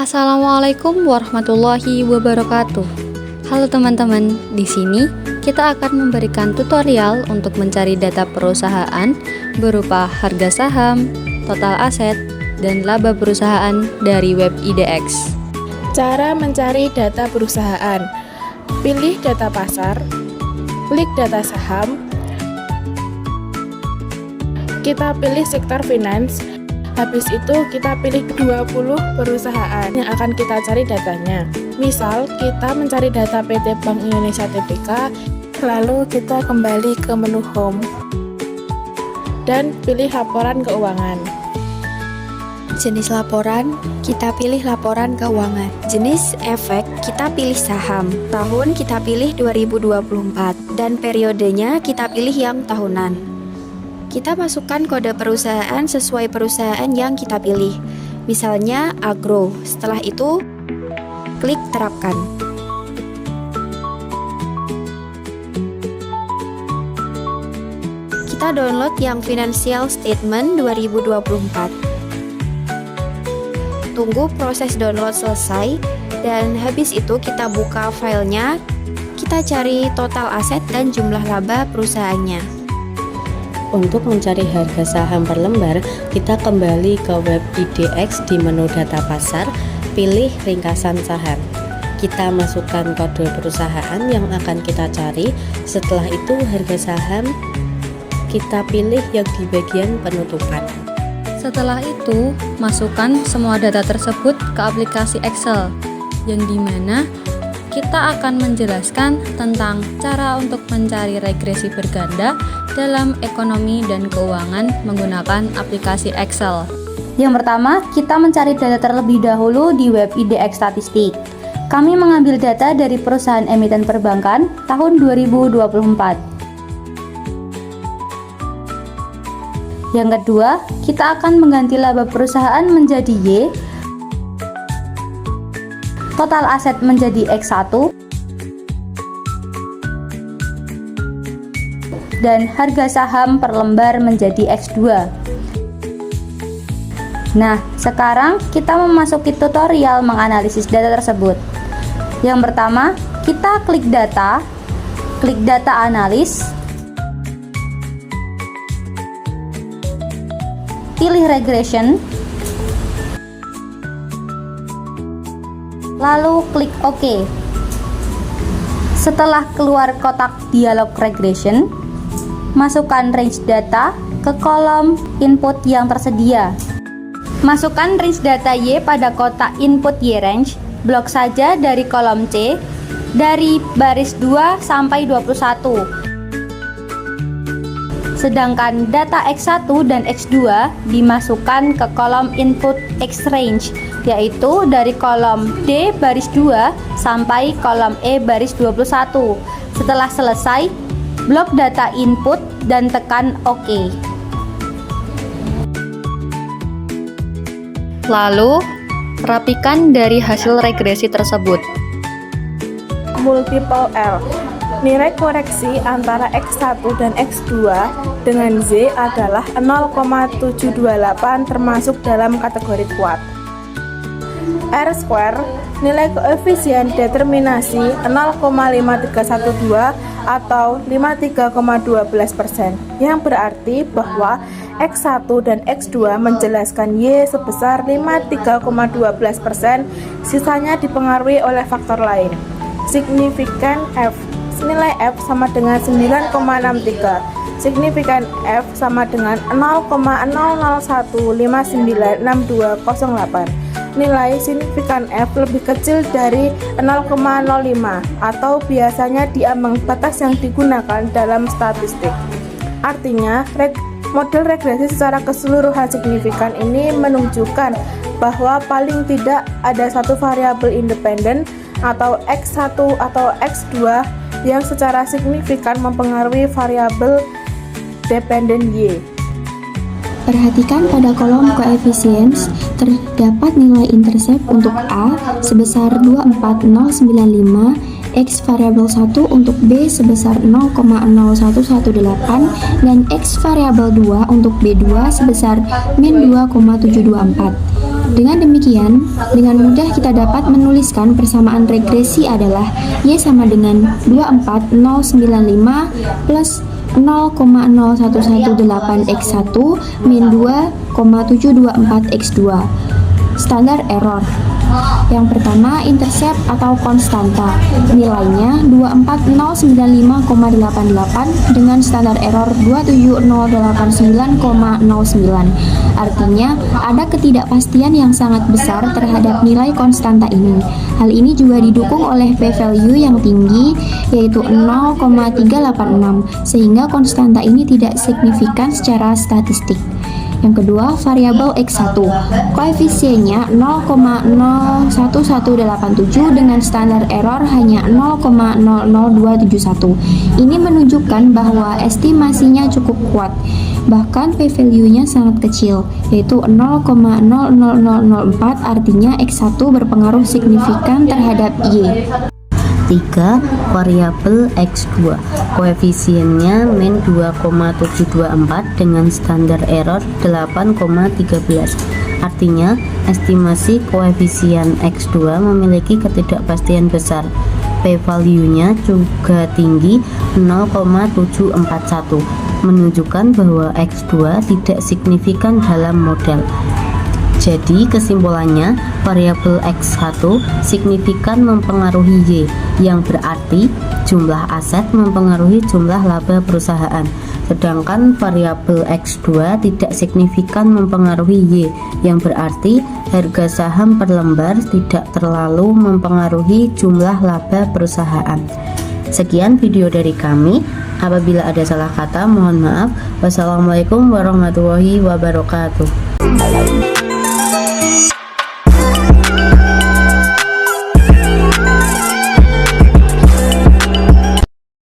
Assalamualaikum warahmatullahi wabarakatuh. Halo teman-teman, di sini kita akan memberikan tutorial untuk mencari data perusahaan berupa harga saham, total aset, dan laba perusahaan dari web IDX. Cara mencari data perusahaan: pilih data pasar, klik data saham, kita pilih sektor finance. Habis itu kita pilih 20 perusahaan yang akan kita cari datanya. Misal kita mencari data PT Bank Indonesia Tbk, lalu kita kembali ke menu home dan pilih laporan keuangan. Jenis laporan, kita pilih laporan keuangan. Jenis efek, kita pilih saham. Tahun kita pilih 2024 dan periodenya kita pilih yang tahunan. Kita masukkan kode perusahaan sesuai perusahaan yang kita pilih. Misalnya Agro. Setelah itu, klik terapkan. Kita download yang Financial Statement 2024. Tunggu proses download selesai, dan habis itu kita buka filenya. Kita cari total aset dan jumlah laba perusahaannya. Untuk mencari harga saham per lembar, kita kembali ke web IDX di menu data pasar, pilih ringkasan saham. Kita masukkan kode perusahaan yang akan kita cari. Setelah itu harga saham kita pilih yang di bagian penutupan. Setelah itu, masukkan semua data tersebut ke aplikasi Excel, yang dimana kita akan menjelaskan tentang cara untuk mencari regresi berganda dalam ekonomi dan keuangan menggunakan aplikasi Excel. Yang pertama, kita mencari data terlebih dahulu di web IDX Statistik. Kami mengambil data dari perusahaan emiten perbankan tahun 2024. Yang kedua, kita akan mengganti laba perusahaan menjadi Y, total aset menjadi X1, dan harga saham per lembar menjadi X2. Nah, sekarang kita memasuki tutorial menganalisis data tersebut. Yang pertama, kita klik data analis, pilih regression, lalu klik OK. Setelah keluar kotak dialog regression, masukkan range data ke kolom input yang tersedia. Masukkan range data Y pada kotak input Y range, blok saja dari kolom C, dari baris 2 sampai 21. Sedangkan data X1 dan X2 dimasukkan ke kolom input X range, yaitu dari kolom D baris 2 sampai kolom E baris 21. Setelah selesai, blok data input dan tekan OK. Lalu, rapikan dari hasil regresi tersebut. Multiple L. Nilai koreksi antara X1 dan X2 dengan Z adalah 0,728 termasuk dalam kategori kuat. R square, nilai koefisien determinasi 0,5312 atau 53,12%, yang berarti bahwa X1 dan X2 menjelaskan Y sebesar 53,12%, sisanya dipengaruhi oleh faktor lain. Signifikan F, nilai F sama dengan 9,63, signifikan F sama dengan 0,001596208. Nilai signifikan F lebih kecil dari 0,05 atau biasanya di ambang batas yang digunakan dalam statistik. Artinya, model regresi secara keseluruhan signifikan ini menunjukkan bahwa paling tidak ada satu variabel independen atau X1 atau X2 yang secara signifikan mempengaruhi variabel dependen Y. Perhatikan pada kolom coefficients, terdapat nilai intercept untuk A sebesar 24095, X variabel 1 untuk B sebesar 0,0118, dan X variabel 2 untuk B2 sebesar min 2,724. Dengan demikian, dengan mudah kita dapat menuliskan persamaan regresi adalah Y sama dengan 24095 plus 0,0118x1 min 2,724x2. Standar error. Yang pertama, intercept atau konstanta. Nilainya 24095,88 dengan standar error 27089,09. Artinya, ada ketidakpastian yang sangat besar terhadap nilai konstanta ini. Hal ini juga didukung oleh p-value yang tinggi, yaitu 0,386, sehingga konstanta ini tidak signifikan secara statistik. Yang kedua, variabel X1. Koefisiennya 0,01187 dengan standar error hanya 0,00271. Ini menunjukkan bahwa estimasinya cukup kuat. Bahkan p-value-nya sangat kecil, yaitu 0,00004, artinya X1 berpengaruh signifikan terhadap Y. 3. Variabel X2. Koefisiennya min 2,724 dengan standar error 8,13. Artinya, estimasi koefisien X2 memiliki ketidakpastian besar. P-value-nya juga tinggi 0,741, menunjukkan bahwa X2 tidak signifikan dalam model. Jadi kesimpulannya, variabel X1 signifikan mempengaruhi Y, yang berarti jumlah aset mempengaruhi jumlah laba perusahaan. Sedangkan variabel X2 tidak signifikan mempengaruhi Y, yang berarti harga saham per lembar tidak terlalu mempengaruhi jumlah laba perusahaan. Sekian video dari kami. Apabila ada salah kata, mohon maaf. Wassalamualaikum warahmatullahi wabarakatuh.